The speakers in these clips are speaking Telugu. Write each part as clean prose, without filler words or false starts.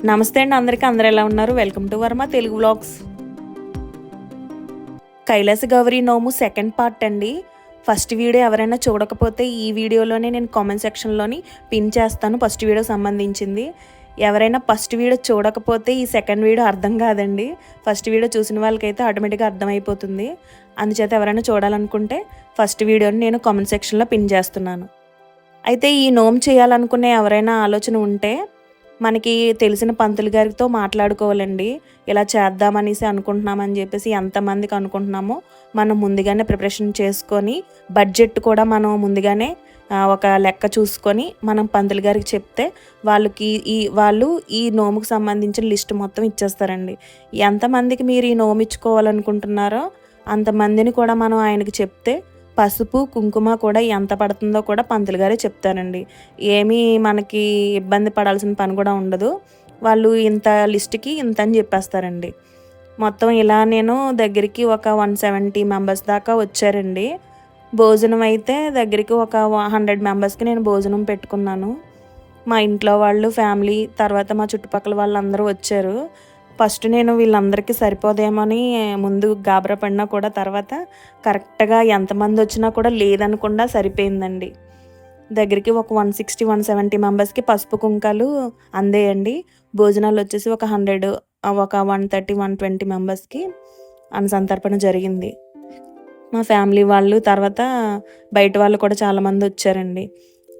నమస్తే అండి అందరికీ. అందరూ ఎలా ఉన్నారు? Welcome to Varma Telugu vlogs. Kailasa Gauri నోము సెకండ్ పార్ట్ అండి. ఫస్ట్ వీడియో ఎవరైనా చూడకపోతే ఈ వీడియోలోనే నేను కామెంట్ సెక్షన్లోని పిన్ చేస్తాను, ఫస్ట్ వీడియో సంబంధించింది. ఎవరైనా ఫస్ట్ వీడియో చూడకపోతే ఈ సెకండ్ వీడియో అర్థం కాదండి. ఫస్ట్ వీడియో చూసిన వాళ్ళకైతే ఆటోమేటిక్గా అర్థమైపోతుంది. అందుచేత ఎవరైనా చూడాలనుకుంటే ఫస్ట్ వీడియోని నేను కామెంట్ సెక్షన్లో పిన్ చేస్తున్నాను. అయితే ఈ నోము చేయాలనుకునే ఎవరైనా ఆలోచన ఉంటే మనకి తెలిసిన పంతులు గారితో మాట్లాడుకోవాలండి. ఇలా చేద్దామనేసి అనుకుంటున్నామని చెప్పేసి ఎంతమందికి అనుకుంటున్నామో మనం ముందుగానే ప్రిపరేషన్ చేసుకొని, బడ్జెట్ కూడా మనం ముందుగానే ఒక లెక్క చూసుకొని మనం పంతులు గారికి చెప్తే వాళ్ళు ఈ నోముకు సంబంధించిన లిస్ట్ మొత్తం ఇచ్చేస్తారండి. ఎంతమందికి మీరు ఈ నోము ఇచ్చుకోవాలనుకుంటున్నారో అంతమందిని కూడా మనం ఆయనకి చెప్తే పసుపు కుంకుమ కూడా ఎంత పడుతుందో కూడా పంతులు గారే చెప్తారండి. ఏమీ మనకి ఇబ్బంది పడాల్సిన పని కూడా ఉండదు. వాళ్ళు ఇంత లిస్ట్కి ఇంత అని చెప్పేస్తారండి. మొత్తం ఇలా నేను దగ్గరికి ఒక 170 మెంబర్స్ దాకా వచ్చారండి. భోజనం అయితే దగ్గరికి ఒక 100 మెంబర్స్కి నేను భోజనం పెట్టుకున్నాను. మా ఇంట్లో వాళ్ళు, ఫ్యామిలీ, తర్వాత మా చుట్టుపక్కల వాళ్ళందరూ వచ్చారు. ఫస్ట్ నేను వీళ్ళందరికీ సరిపోదేమని ముందు గాబరా పడినా కూడా తర్వాత కరెక్ట్గా ఎంతమంది వచ్చినా కూడా లేదనకుండా సరిపోయిందండి. దగ్గరికి ఒక 160-170 మెంబర్స్కి పసుపు కుంకాలు అందేయండి. భోజనాలు వచ్చేసి ఒక 100, ఒక 130-120 మెంబర్స్కి అన్నసంతర్పణ జరిగింది. మా ఫ్యామిలీ వాళ్ళు, తర్వాత బయట వాళ్ళు కూడా చాలామంది వచ్చారండి.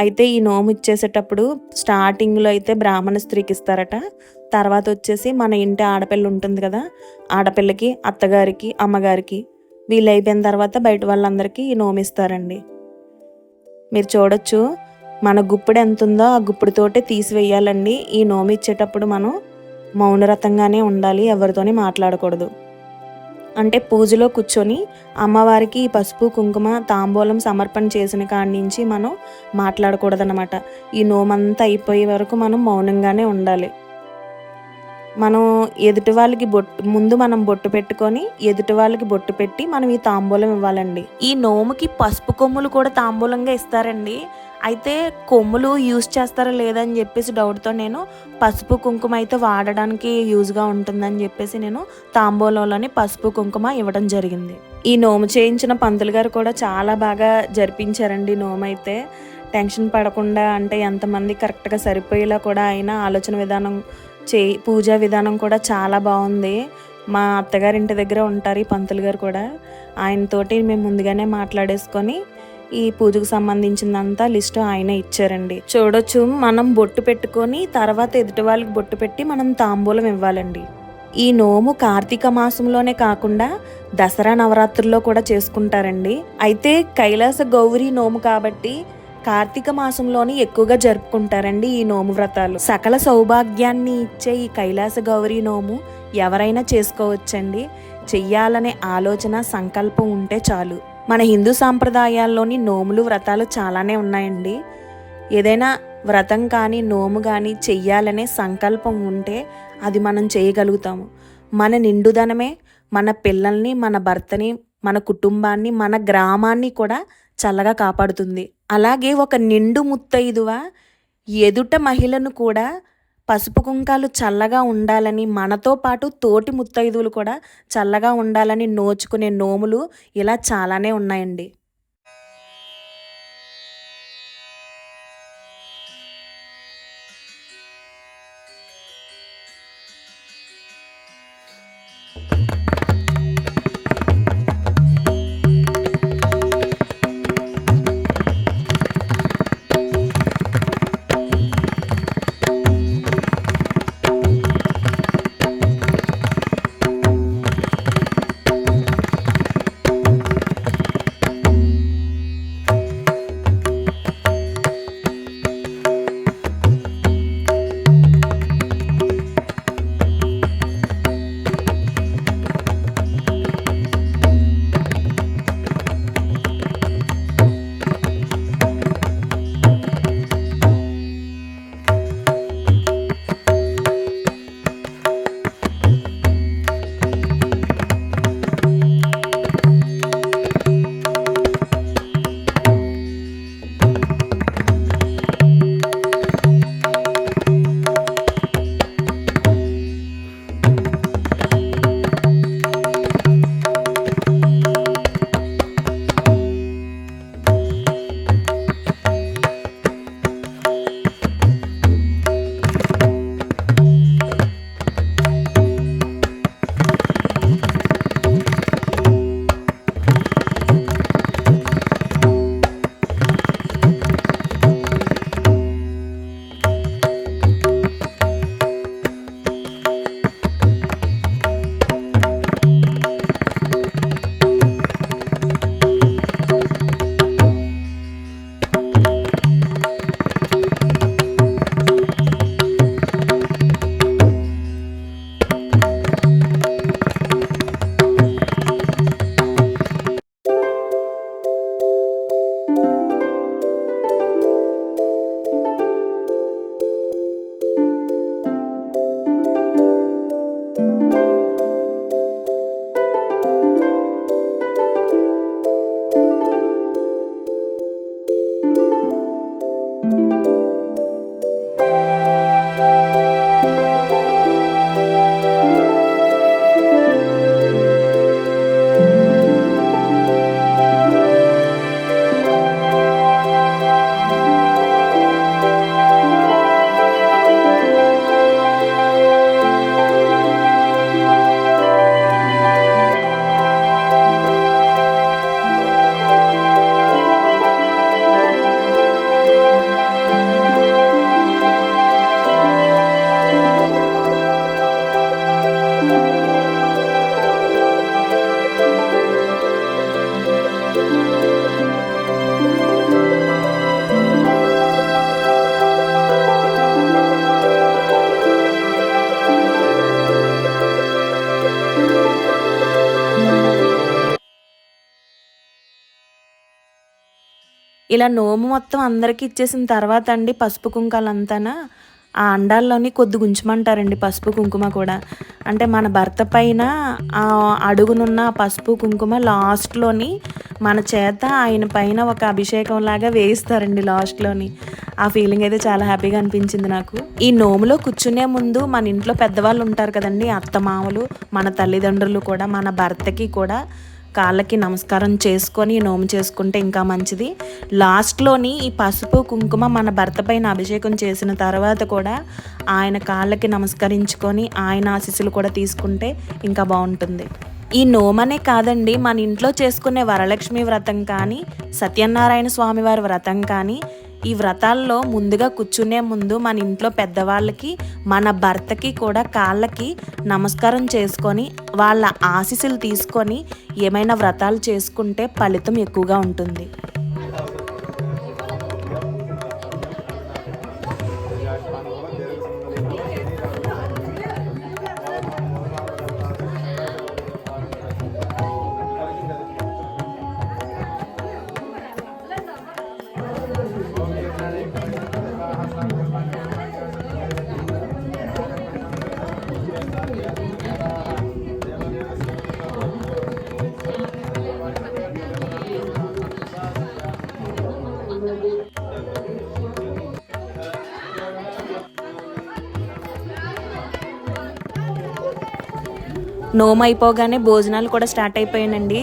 అయితే ఈ నోము ఇచ్చేసేటప్పుడు స్టార్టింగ్లో అయితే బ్రాహ్మణ స్త్రీకి ఇస్తారట. తర్వాత వచ్చేసి మన ఇంటి ఆడపిల్ల ఉంటుంది కదా, ఆడపిల్లకి, అత్తగారికి, అమ్మగారికి, వీళ్ళు అయిపోయిన తర్వాత బయట వాళ్ళందరికీ ఈ నోము ఇస్తారండి. మీరు చూడొచ్చు మన గుప్పుడు ఎంత ఉందో ఆ గుప్పుడుతోటే తీసివేయాలండి. ఈ నోము ఇచ్చేటప్పుడు మనం మౌనరతంగానే ఉండాలి, ఎవరితోని మాట్లాడకూడదు. అంటే పూజలో కూర్చొని అమ్మవారికి పసుపు కుంకుమ తాంబూలం సమర్పణ చేసిన కాడి నుంచి మనం మాట్లాడకూడదన్నమాట. ఈ నోమంతా అయిపోయే వరకు మనం మౌనంగానే ఉండాలి. మనం ఎదుటి వాళ్ళకి ముందు మనం బొట్టు పెట్టుకొని ఎదుటి వాళ్ళకి బొట్టు పెట్టి మనం ఈ తాంబూలం ఇవ్వాలండి. ఈ నోముకి పసుపు కొమ్ములు కూడా తాంబూలంగా ఇస్తారండి. అయితే కొమ్ములు యూజ్ చేస్తారా లేదని చెప్పేసి డౌట్తో నేను పసుపు కుంకుమ అయితే వాడడానికి యూజ్గా ఉంటుందని చెప్పేసి నేను తాంబూలంలోని పసుపు కుంకుమ ఇవ్వడం జరిగింది. ఈ నోము చేయించిన పంతులు గారు కూడా చాలా బాగా జరిపించారండి. నోము అయితే టెన్షన్ పడకుండా, అంటే ఎంతమంది కరెక్ట్గా సరిపోయేలా కూడా ఆయన ఆలోచన విధానం, పూజా విధానం కూడా చాలా బాగుంది. మా అత్తగారింటి దగ్గర ఉంటారు ఈ పంతులు గారు కూడా. ఆయనతోటి మేము ముందుగానే మాట్లాడేసుకొని ఈ పూజకు సంబంధించిందంతా లిస్టు ఆయన ఇచ్చారండి. చూడొచ్చు మనం బొట్టు పెట్టుకొని తర్వాత ఎదుటి వాళ్ళకి బొట్టు పెట్టి మనం తాంబూలం ఇవ్వాలండి. ఈ నోము కార్తీక మాసంలోనే కాకుండా దసరా నవరాత్రుల్లో కూడా చేసుకుంటారండి. అయితే కైలాస గౌరీ నోము కాబట్టి కార్తీక మాసంలోని ఎక్కువగా జరుపుకుంటారండి ఈ నోము వ్రతాలు. సకల సౌభాగ్యాన్ని ఇచ్చే ఈ కైలాస గౌరీ నోము ఎవరైనా చేసుకోవచ్చండి. చెయ్యాలనే ఆలోచన, సంకల్పం ఉంటే చాలు. మన హిందూ సాంప్రదాయాల్లోని నోములు, వ్రతాలు చాలానే ఉన్నాయండి. ఏదైనా వ్రతం కానీ నోము కానీ చెయ్యాలనే సంకల్పం ఉంటే అది మనం చేయగలుగుతాము. మన నిండుదనమే మన పిల్లల్ని, మన భర్తని, మన కుటుంబాన్ని, మన గ్రామాన్ని కూడా చల్లగా కాపాడుతుంది. అలాగే ఒక నిండు ముత్తైదువ ఎదుట మహిళను కూడా పసుపు కుంకాలు చల్లగా ఉండాలని, మనతో పాటు తోటి ముత్తైదువులు కూడా చల్లగా ఉండాలని నోచుకునే నోములు ఇలా చాలానే ఉన్నాయండి. ఇలా నోము మొత్తం అందరికీ ఇచ్చేసిన తర్వాత అండి పసుపు కుంకాలంతానా ఆ అండాల్లోని కొద్ది ఉంచమంటారండి పసుపు కుంకుమ కూడా. అంటే మన భర్త పైన అడుగునున్న పసుపు కుంకుమ లాస్ట్లోని మన చేత ఆయన పైన ఒక అభిషేకం లాగా వేయిస్తారండి లాస్ట్లోని. ఆ ఫీలింగ్ అయితే చాలా హ్యాపీగా అనిపించింది నాకు. ఈ నోములో కూర్చునే ముందు మన ఇంట్లో పెద్దవాళ్ళు ఉంటారు కదండి, అత్తమామలు, మన తల్లిదండ్రులు కూడా మన భర్తకి కూడా కాళ్ళకి నమస్కారం చేసుకొని నోము చేసుకుంటే ఇంకా మంచిది. లాస్ట్లోని ఈ పసుపు కుంకుమ మన భర్త పైన అభిషేకం చేసిన తర్వాత కూడా ఆయన కాళ్ళకి నమస్కరించుకొని ఆయన ఆశీస్సులు కూడా తీసుకుంటే ఇంకా బాగుంటుంది. ఈ నోమనే కాదండి, మన ఇంట్లో చేసుకునే వరలక్ష్మి వ్రతం కానీ సత్యనారాయణ స్వామివారి వ్రతం కానీ ఈ వ్రతాల్లో ముందుగా కూర్చునే ముందు మన ఇంట్లో పెద్దవాళ్ళకి మన భర్తకి కూడా కాళ్ళకి నమస్కారం చేసుకొని వాళ్ళ ఆశీస్సులు తీసుకొని ఏమైనా వ్రతాలు చేసుకుంటే ఫలితం ఎక్కువగా ఉంటుంది. నోము అయిపోగానే భోజనాలు కూడా స్టార్ట్ అయిపోయాయండి.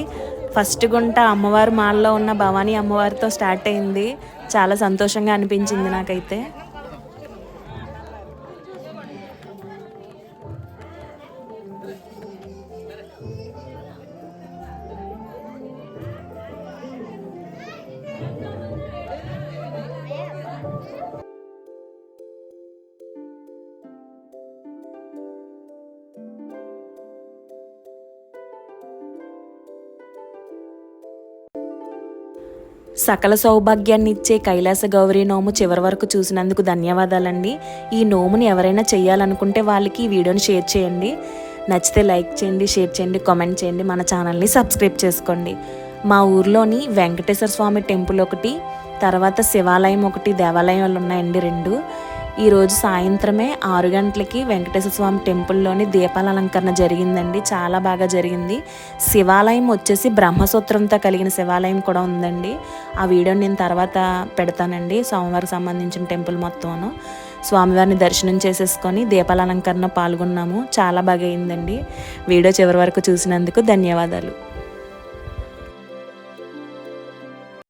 ఫస్ట్ గుంట అమ్మవారి మాల్లో ఉన్న భవానీ అమ్మవారితో స్టార్ట్ అయింది. చాలా సంతోషంగా అనిపించింది నాకైతే. సకల సౌభాగ్యాన్ని ఇచ్చే కైలాస గౌరీ నోము చివరి వరకు చూసినందుకు ధన్యవాదాలండి. ఈ నోముని ఎవరైనా చేయాలనుకుంటే వాళ్ళకి ఈ వీడియోని షేర్ చేయండి. నచ్చితే లైక్ చేయండి, షేర్ చేయండి, కామెంట్ చేయండి, మన ఛానల్ని సబ్స్క్రైబ్ చేసుకోండి. మా ఊర్లోని వెంకటేశ్వర స్వామి టెంపుల్ ఒకటి, తర్వాత శివాలయం ఒకటి, దేవాలయాలు ఉన్నాయండి 2. ఈరోజు సాయంత్రమే 6 గంటలకి వెంకటేశ్వర స్వామి టెంపుల్లోని దీపాల అలంకరణ జరిగిందండి. చాలా బాగా జరిగింది. శివాలయం వచ్చేసి బ్రహ్మసూత్రంతో కలిగిన శివాలయం కూడా ఉందండి. ఆ వీడియో నేను తర్వాత పెడతానండి. సోమవారం సంబంధించిన టెంపుల్ మొత్తం స్వామివారిని దర్శనం చేసేసుకొని దీపాల అలంకరణ పాల్గొన్నాము. చాలా బాగా అయిందండి. వీడియో చివరి వరకు చూసినందుకు ధన్యవాదాలు.